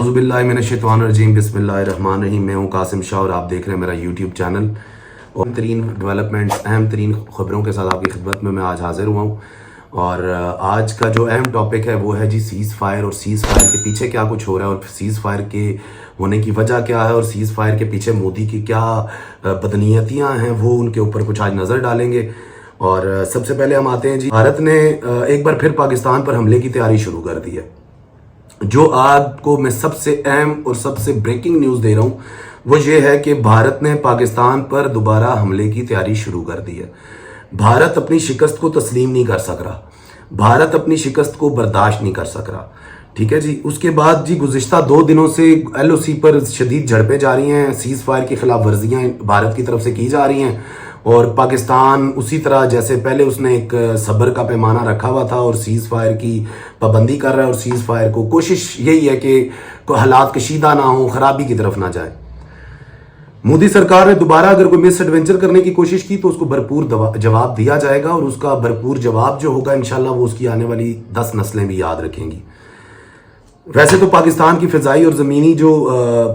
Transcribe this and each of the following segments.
औज़ुबिल्लाहि मिनश्शैतानिर्रजीम बिस्मिल्लाहिर्रहमानिर्रहीम। मैं हूँ कासिम शाह और आप देख रहे हैं मेरा यूट्यूब चैनल। और अहम तरीन डेवलपमेंट्स, अहम तरीन ख़बरों के साथ आपकी खिदमत में मैं आज हाज़िर हुआ हूँ। और आज का जो अहम टॉपिक है वो है जी सीज़ फायर, और सीज़ फायर के पीछे क्या कुछ हो रहा है और सीज़ फायर के होने की वजह क्या है, और सीज़ फायर के पीछे मोदी की क्या बदनीयतियाँ हैं, वो उनके ऊपर कुछ आज नज़र डालेंगे। और सबसे पहले हम आते हैं जी, भारत ने एक बार फिर पाकिस्तान पर हमले की तैयारी शुरू कर दी है। जो आपको मैं सबसे अहम और सबसे ब्रेकिंग न्यूज़ दे रहा हूँ वो ये है कि भारत ने पाकिस्तान पर दोबारा हमले की तैयारी शुरू कर दी है। भारत अपनी शिकस्त को तस्लीम नहीं कर सक रहा, भारत अपनी शिकस्त को बर्दाश्त नहीं कर सक रहा। ठीक है जी। उसके बाद जी गुज़िश्ता 2 दिनों से LOC पर शदीद झड़पें जा रही हैं, सीज़ फायर की खिलाफ वर्जियाँ भारत की तरफ से की जा रही हैं। और पाकिस्तान उसी तरह जैसे पहले उसने एक सब्र का पैमाना रखा हुआ था और सीज़ फायर की पाबंदी कर रहा है, और सीज़ फायर को कोशिश यही है कि हालात कशीदा ना हो, ख़राबी की तरफ ना जाए। मोदी सरकार ने दोबारा अगर कोई मिस एडवेंचर करने की कोशिश की तो उसको भरपूर जवाब दिया जाएगा, और उसका भरपूर जवाब जो होगा इंशाल्लाह वो उसकी आने वाली 10 नस्लें भी याद रखेंगी। वैसे तो पाकिस्तान की फ़िज़ाई और ज़मीनी जो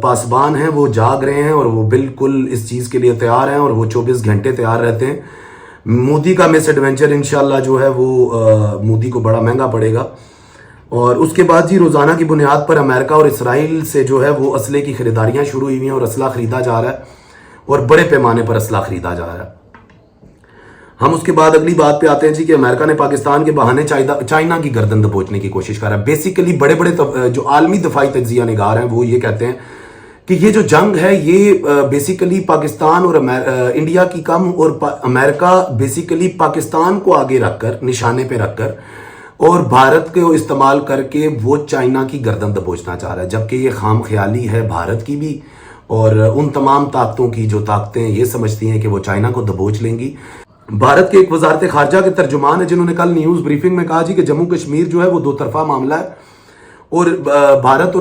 पासबान हैं वो जाग रहे हैं और वो बिल्कुल इस चीज़ के लिए तैयार हैं, और वो 24 घंटे तैयार रहते हैं। मोदी का मिस एडवेंचर इंशाल्लाह जो है वो मोदी को बड़ा महंगा पड़ेगा। और उसके बाद जी रोज़ाना की बुनियाद पर अमेरिका और इसराइल से जो है वो असले की ख़रीदारियाँ शुरू हुई हैं, और असला ख़रीदा जा रहा है, और बड़े पैमाने पर असला ख़रीदा जा रहा है। हम उसके बाद अगली बात पे आते हैं जी कि अमेरिका ने पाकिस्तान के बहाने चाइना की गर्दन दबोचने की कोशिश कर रहा है। बेसिकली बड़े बड़े जो आलमी दफाई तज्जिया निगार हैं वो ये कहते हैं कि ये जो जंग है ये बेसिकली पाकिस्तान और इंडिया की कम, और अमेरिका बेसिकली पाकिस्तान को आगे रखकर, निशाने पे रखकर, और भारत को इस्तेमाल करके वो चाइना की गर्दन दबोचना चाह रहा है। जबकि ये खाम ख्याली है भारत की भी, और उन तमाम ताकतों की जो ताकतें ये समझती हैं कि वो चाइना को दबोच लेंगी। भारत के एक वजारत खारजा के तर्जुमान है जिन्होंने कल न्यूज़ ब्रीफिंग में कहा जी कि जम्मू कश्मीर जो है वो 2 तरफा मामला है, और भारत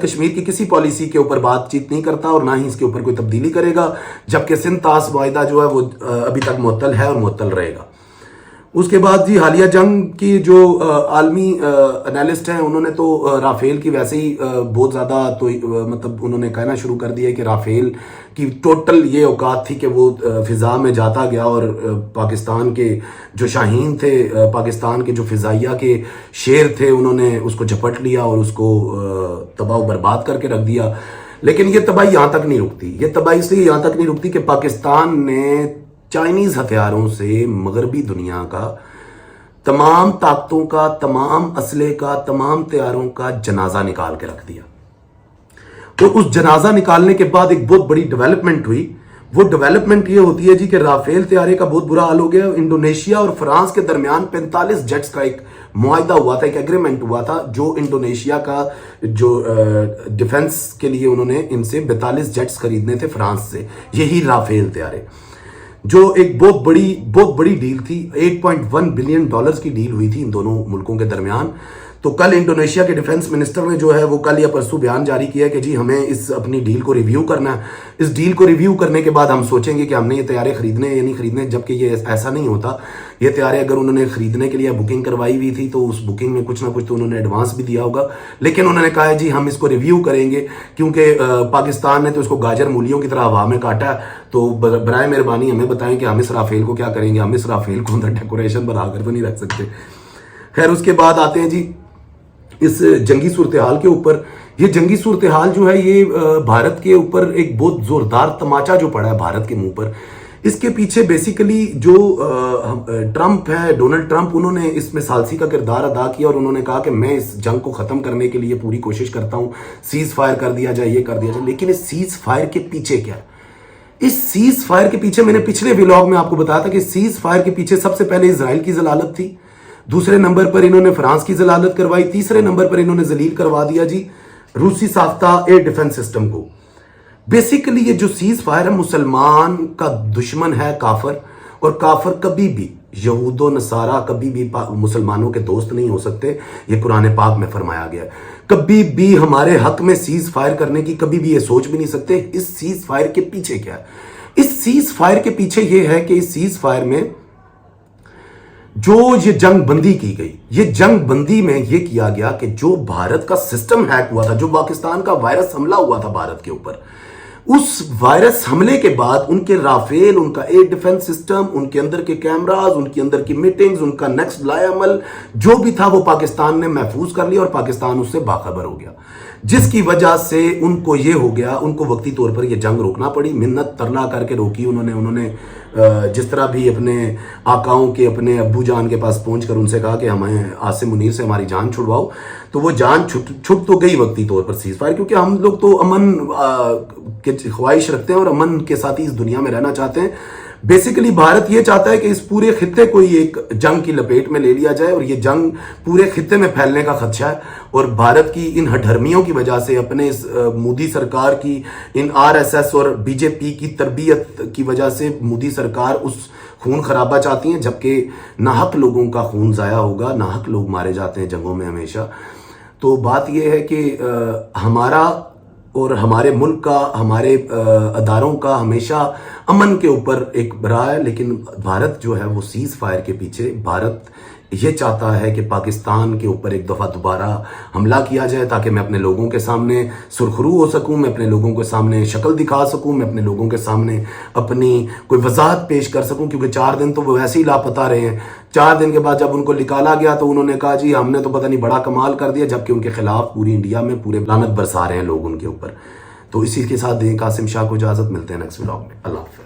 कश्मीर की किसी पॉलिसी के ऊपर बातचीत नहीं करता और ना ही इसके ऊपर कोई तब्दीली करेगा, जबकि सिंध तास वायदा जो है वो अभी तक मुअत्तल है और मुअत्तल रहेगा। उसके बाद जी हालिया जंग की जो आलमी एनालिस्ट हैं उन्होंने तो राफेल की वैसे ही बहुत ज़्यादा तो मतलब उन्होंने कहना शुरू कर दिया कि राफेल की टोटल ये औकात थी कि वो फ़िज़ा में जाता गया, और पाकिस्तान के जो शाहीन थे, पाकिस्तान के जो फ़िज़ाइया के शेर थे, उन्होंने उसको झपट लिया और उसको तबाह बर्बाद करके रख दिया। लेकिन ये तबाही यहाँ तक नहीं रुकती। ये तबाही इसलिए यहाँ तक नहीं रुकती कि पाकिस्तान ने चाइनीज़ हथियारों से मगरबी दुनिया का तमाम ताकतों का, तमाम असले का, तमाम तैयारों का जनाजा निकाल के रख दिया। तो उस जनाजा निकालने के बाद एक बहुत बड़ी डेवलपमेंट हुई। वो डेवलपमेंट ये होती है जी कि राफेल तैयारी का बहुत बुरा हाल हो गया। इंडोनेशिया और फ्रांस के दरमियान 45 जेट्स का एक मुआहदा हुआ था, एक एग्रीमेंट हुआ था, जो इंडोनेशिया का जो डिफेंस के लिए उन्होंने इनसे 42 जेट्स खरीदने थे फ्रांस से, यही राफेल तैयारी, जो एक बहुत बड़ी डील थी। $8.1 बिलियन की डील हुई थी इन दोनों मुल्कों के दरमियान। तो कल इंडोनेशिया के डिफेंस मिनिस्टर ने जो है वो कल या परसों बयान जारी किया कि जी हमें इस अपनी डील को रिव्यू करना है। इस डील को रिव्यू करने के बाद हम सोचेंगे कि हमने ये तैयारे खरीदने या नहीं खरीदने, जबकि ये ऐसा नहीं होता। ये तैयारे अगर उन्होंने खरीदने के लिए बुकिंग करवाई हुई थी तो उस बुकिंग में कुछ ना कुछ तो उन्होंने एडवांस भी दिया होगा, लेकिन उन्होंने कहा है जी हम इसको रिव्यू करेंगे, क्योंकि पाकिस्तान ने तो इसको गाजर मूलियों की तरह हवा में काटा है। तो बराए मेहरबानी हमें बताएं कि हम इस राफेल को क्या करेंगे। हम इस राफेल को अंदर डेकोरेशन बनाकर तो नहीं रख सकते। खैर उसके बाद आते हैं जी इस जंगी सूरत हाल के ऊपर। ये जंगी सूरत हाल जो है ये भारत के ऊपर एक बहुत जोरदार तमाचा जो पड़ा है भारत के मुंह पर। इसके पीछे बेसिकली जो ट्रंप है, डोनाल्ड ट्रंप, उन्होंने इसमें सालसी का किरदार अदा किया, और उन्होंने कहा कि मैं इस जंग को ख़त्म करने के लिए पूरी कोशिश करता हूँ, सीज़ फायर कर दिया जाए, ये कर दिया जाए। लेकिन इस सीज़ फायर के पीछे क्या है? इस सीज़ फायर के पीछे मैंने पिछले व्लॉग में आपको बताया था कि सीज़ फायर के पीछे सबसे पहले इजराइल की जलालत थी, दूसरे नंबर पर इन्होंने फ्रांस की जलालत करवाई, तीसरे नंबर पर इन्होंने जलील करवा दिया जी रूसी साख्ता एयर डिफेंस सिस्टम को। बेसिकली ये जो सीज़ फायर है, मुसलमान का दुश्मन है काफर, और काफर कभी भी, यहूदो नसारा कभी भी मुसलमानों के दोस्त नहीं हो सकते। ये कुरान पाक में फरमाया गया है। कभी भी हमारे हक में सीज़ फायर करने की कभी भी ये सोच भी नहीं सकते। इस सीज़ फायर के पीछे क्या है? इस सीज़ फायर के पीछे ये है कि इस सीज़ फायर में جو یہ جنگ بندی کی گئی، یہ جنگ بندی میں یہ کیا گیا کہ جو بھارت کا سسٹم ہیک ہوا تھا، جو پاکستان کا وائرس حملہ ہوا تھا بھارت کے اوپر، اس وائرس حملے کے بعد ان کے رافیل، ان کا ایئر ڈیفنس سسٹم، ان کے اندر کے کیمراز، ان کے اندر کی میٹنگز، ان کا نیکسٹ لائے عمل جو بھی تھا وہ پاکستان نے محفوظ کر لیا اور پاکستان اس سے باخبر ہو گیا، جس کی وجہ سے ان کو یہ ہو گیا، ان کو وقتی طور پر یہ جنگ روکنا پڑی، منت ترلا کر کے روکی انہوں نے جس طرح بھی اپنے آقاؤں کے، اپنے ابو جان کے پاس پہنچ کر ان سے کہا کہ ہمیں عاصم منیر سے ہماری جان چھڑواؤ، تو وہ جان چھٹ تو گئی وقتی طور پر سیز فائر، کیونکہ ہم لوگ تو امن کی خواہش رکھتے ہیں اور امن کے ساتھ ہی اس دنیا میں رہنا چاہتے ہیں۔ بیسیکلی بھارت یہ چاہتا ہے کہ اس پورے خطے کو ایک جنگ کی لپیٹ میں لے لیا جائے، اور یہ جنگ پورے خطے میں پھیلنے کا خدشہ ہے، اور بھارت کی ان ہٹھرمیوں کی وجہ سے، اپنے اس مودی سرکار کی ان RSS اور BJP کی تربیت کی وجہ سے مودی سرکار اس خون خرابہ چاہتی ہیں، جبکہ ناحق لوگوں کا خون ضائع ہوگا، ناحق لوگ مارے جاتے ہیں جنگوں میں ہمیشہ۔ تو بات یہ ہے کہ ہمارا اور ہمارے ملک کا، ہمارے اداروں کا ہمیشہ امن کے اوپر ایک رہا ہے، لیکن بھارت جو ہے وہ سیز فائر کے پیچھے، بھارت یہ چاہتا ہے کہ پاکستان کے اوپر ایک دفعہ دوبارہ حملہ کیا جائے تاکہ میں اپنے لوگوں کے سامنے سرخرو ہو سکوں، میں اپنے لوگوں کے سامنے شکل دکھا سکوں، میں اپنے لوگوں کے سامنے اپنی کوئی وضاحت پیش کر سکوں، کیونکہ 4 دن تو وہ ویسے ہی لاپتہ رہے ہیں۔ 4 دن کے بعد جب ان کو نکالا گیا تو انہوں نے کہا جی ہم نے تو پتہ نہیں بڑا کمال کر دیا، جبکہ ان کے خلاف پوری انڈیا میں پورے لعنت برسا رہے ہیں لوگ ان کے اوپر۔ تو اسی کے ساتھ دیں قاسم شاہ کو اجازت، ملتے ہیں نیکسٹ ولاگ میں، اللہ حافظ۔